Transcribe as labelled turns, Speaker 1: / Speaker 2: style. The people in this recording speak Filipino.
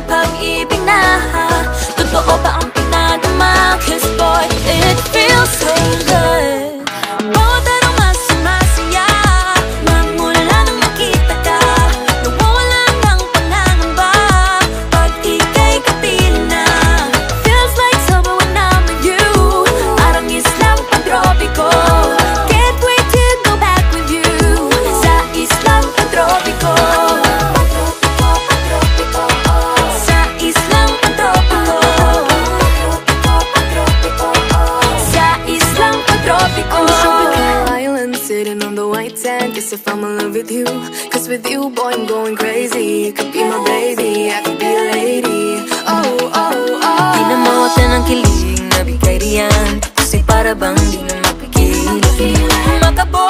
Speaker 1: pag-ibig na totoo ba ang pinadama? 'Cause boy, it feels so good. Bawat araw mas sumasaya magmula nang makita ka. Nawawala ng pangangamba pag ika'y kapiling na. Feels like summer when I'm with you. Parang islang pantropiko. Can't wait to go back with you sa islang pantropiko. Sa islang pantropiko. Sa islang pantropiko.
Speaker 2: I'm tropical island sitting on the white sand. Guess if I'm in love with you, 'cause with you, boy, I'm going crazy. You could be my baby, I could be a lady. Oh, oh, oh.
Speaker 1: Di na mawala ng kilig na bigay riyan, kasi para bang di na mapigil. Makabo